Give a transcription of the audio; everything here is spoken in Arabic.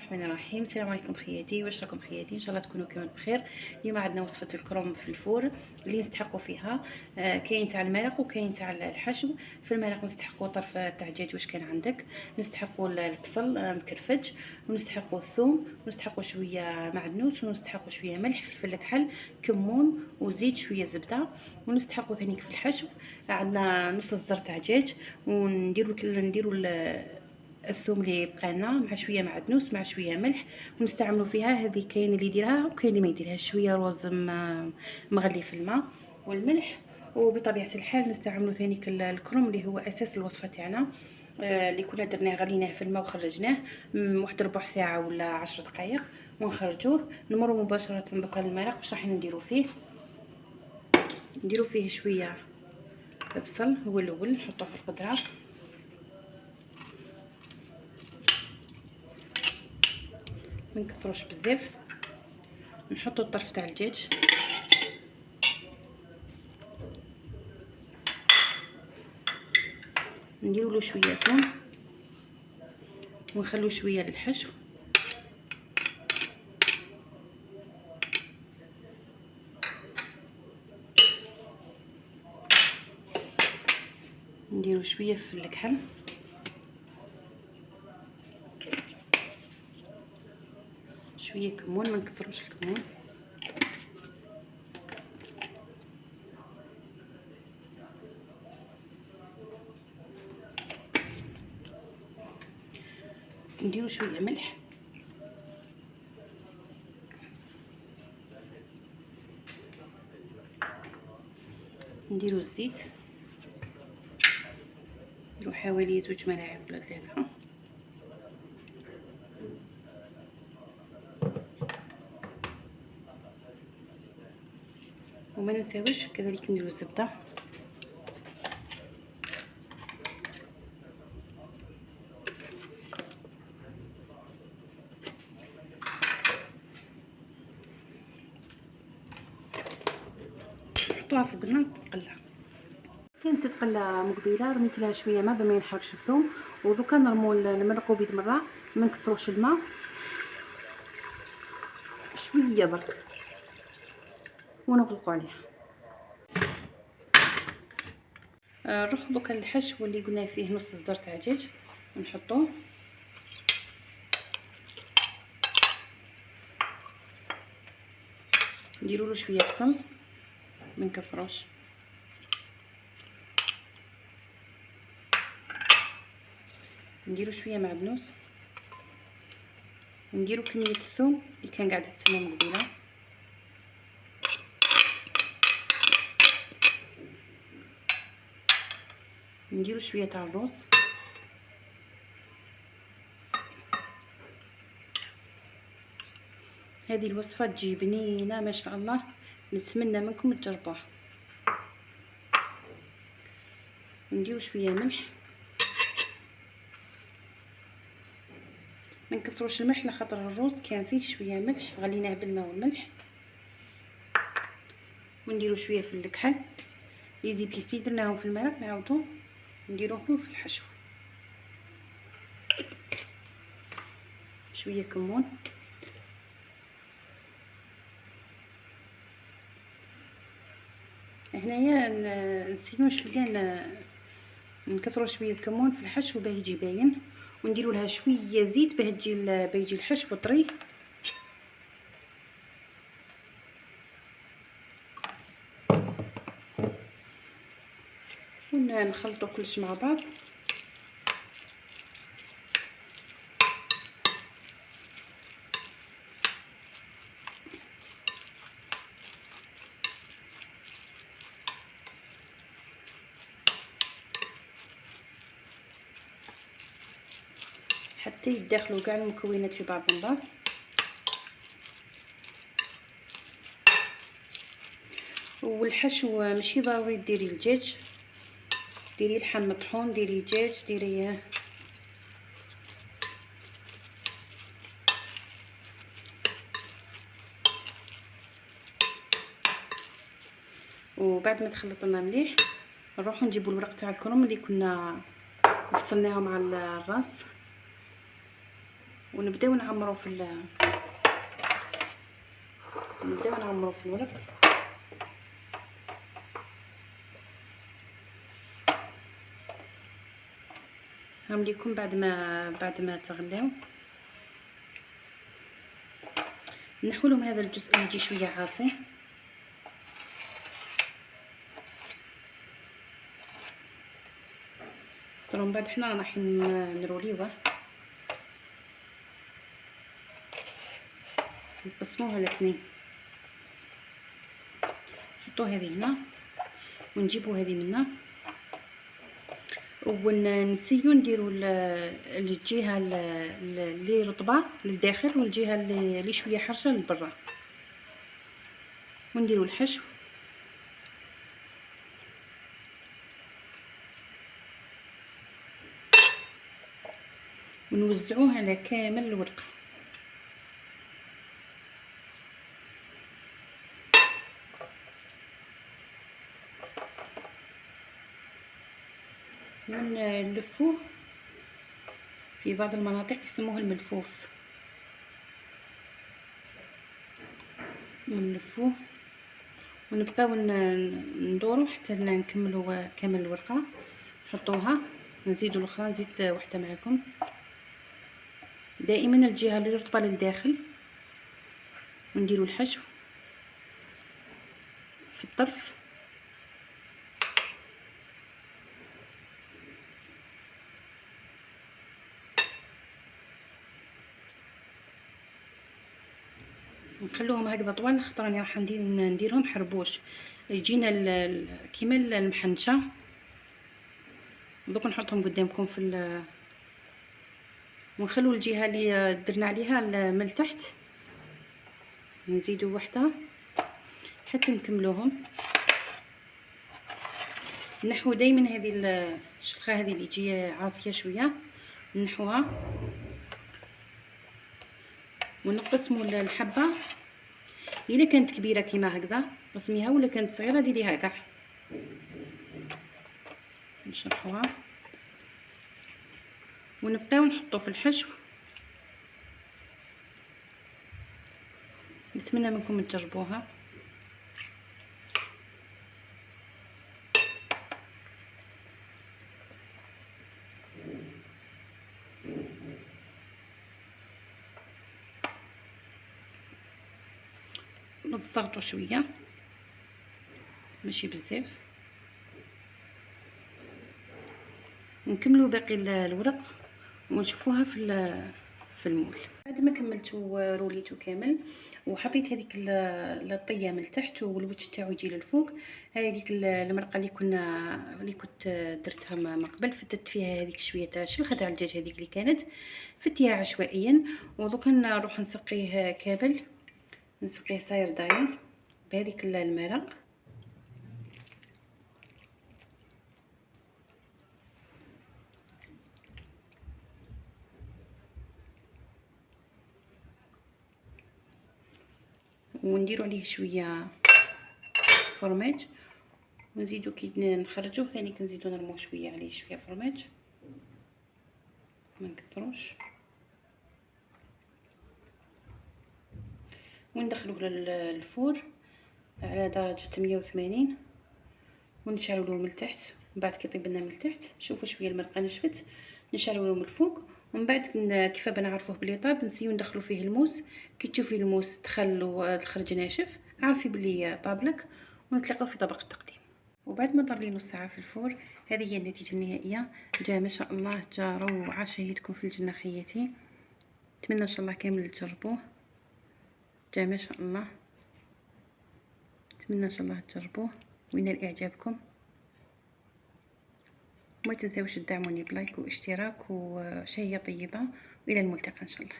الرحمن الرحيم. السلام عليكم خياتي، واش راكم خياتي؟ ان شاء الله تكونوا كامل بخير. اليوم عندنا وصفه الكروم في الفور اللي نستحقوا فيها كاين تاع المرق وكاين تاع الحشو. في المرق نستحقوا طرف تاع دجاج واش كان عندك، نستحقوا البصل مكرفج، ونستحقوا الثوم، ونستحقوا شويه معدنوس، ونستحقوا شويه ملح، فلفل كحل، كمون وزيت، شويه زبده. ونستحقوا ثاني في الحشو عندنا نص صدر تاع دجاج، نديروا الثوم اللي بقالنا مع شويه معدنوس مع شويه ملح، ونستعملوا فيها. هذه كاين اللي يديرها وكاين اللي ما يديرهاش. شويه رز مغلي في الماء والملح. وبطبيعه الحال نستعملوا ثاني الكروم اللي هو اساس الوصفه تاعنا، اللي كنا درناه غليناه في الماء وخرجناه واحد ربع ساعه ولا 10 دقائق ونخرجوه. نمروا مباشره دوكا للمرق. واش راح نديروا فيه؟ نديروا فيه شويه البصل، هو الاول نحطوه في القدره، ما نكثروش بزاف. نحطوا الطرف تاع الدجاج، نديروا له شويه ثوم، ونخلو شويه للحشو. نديروا شويه في الكحل، شويه كمون، ما نكثروش الكمون. نديروا شويه ملح، نديروا الزيت، نديروا حوالي 2 ملاعق ولا 3، وما ننساوش كذلك نديروا الزبده. نحطوها فوق النار تتقلى. كانت تتقلى مقبيله رميت لها شويه ماء بما ينحرقش الثوم، ودوكا نرموا نمرقوا بيد مره، ما نكثروش الماء، شويه برك، ونغلقوا عليها. نروح دوكا للحشو اللي قلنا فيه نص صدر تاع دجاج، نحطوه. نديروا له شويه بصل، ما نكثروش. نديروا شويه معدنوس، نديروا كميه الثوم اللي كان قاعده تسمى من قبيله، نديروا شويه تاع الرز، هذه الوصفه تجي بنينه ما شاء الله، نتمنى منكم تجربوها. نديروا شويه ملح، ما نكثروش الملح لخاطر الرز كان فيه شويه ملح، غليناه بالماء والملح. ونديروا شويه في الكحل، لي زيبيسي درناهم في المرق نعاودو نديروهم في الحشو. شويه كمون، هنايا نسينا شويه نكثروا شويه الكمون في الحشو باه يجي باين، ونديروا لها شويه زيت باه يجي الحشو طري. ونخلطوا كلش مع بعض. حتى يدخلوا كاع المكونات في بعضهم بعض. والحشو ماشي ضروري ديري الدجاج، ديري لحم مطحون، ديري دجاج، ديري وبعد ما تخلطنا مليح نروحو نجيبو الورق تاع الكرنب اللي كنا فصلناهم على الراس. ونبداو نعمرو في الورق. هنوريكم بعد ما تغليو. نحو لهم هذا الجزء اللي يجي شويه عاصي. من بعد حنا راح نروليوه، نقسموها لاثنين، نحطو هذه هنا ونجيبو هذه منا، ونسيو نديرو الجهه اللي رطبه للداخل والجهه اللي شويه حرشه للبرا، ونديرو الحشو ونوزعوه على كامل الورقه. ونلفوه في بعض المناطق يسموه الملفوف، ونلفوه ونبقاو ندورو حتى نكملوا كامل الورقه. نحطوها، نزيدوا الاخرى، نزيد وحده معكم. دائما الجهه اللي رطبه للداخل، ونديروا الحشو في الطرف، نخلوهم هكذا طوال، خاطر راني راح نديرهم حربوش يجينا كيما المحنشه. دوك نحطهم قدامكم ونخلو الجهه اللي درنا عليها من التحت، نزيدوا وحده حتى نكملوهم. نحو دائما هذه الشلخه هذه اللي تجي عاصيه شويه، نحوها ونقسموا الحبه. الا كانت كبيره كيما هكذا قسميها، ولا كانت صغيره ديريها كاع. نشرحوها ونبقاو نحطو في الحشو. نتمنى منكم تجربوها. نضغطوا شويه ماشي بزاف، نكملوا باقي الورق ونشوفوها في المول. بعد ما كملتو روليتو كامل وحطيت هذيك الطيه من التحت والوجه تاعو يجي للفوق. هذيك المرقه اللي كنت درتها من قبل، فتت فيها هذيك شويه تاع الشلخه تاع الدجاج هذيك اللي كانت، فتيها عشوائيا. ودوكا نروح نسقيه كامل، نسقيه صاير داير بهذيك المرق. ونديرو عليه شويه فرماج، ونزيدو كي نخرجوه ثاني كنزيدو نرمو شويه عليه شويه فرماج، ما نكثروش. وندخلوه للفور على درجه 180 ونشعلوا له من التحت. من بعد كي يطيب لنا من التحت شوفوا شويه المرقه نشفت، نشعلوا له من الفوق. ومن بعد كيف بنعرفوه بلي طاب، نسيو ندخلوا فيه الموس. كي تشوفي الموس الخرج ناشف عارفي بلي طاب لك. ونتلاقاو في طبق التقديم. وبعد ما طاب لي نص ساعه في الفور، هذه هي النتيجه النهائيه. جا ما شاء الله، جا روعه، شهيتكم في الجنه خياتي. نتمنى ان شاء الله كامل تجربوه. جا ما شاء الله، نتمنى ان شاء الله تجربوه وينال اعجابكم. وما تنساوش تدعموني بلايك واشتراك وشهية طيبة، والى الملتقى ان شاء الله.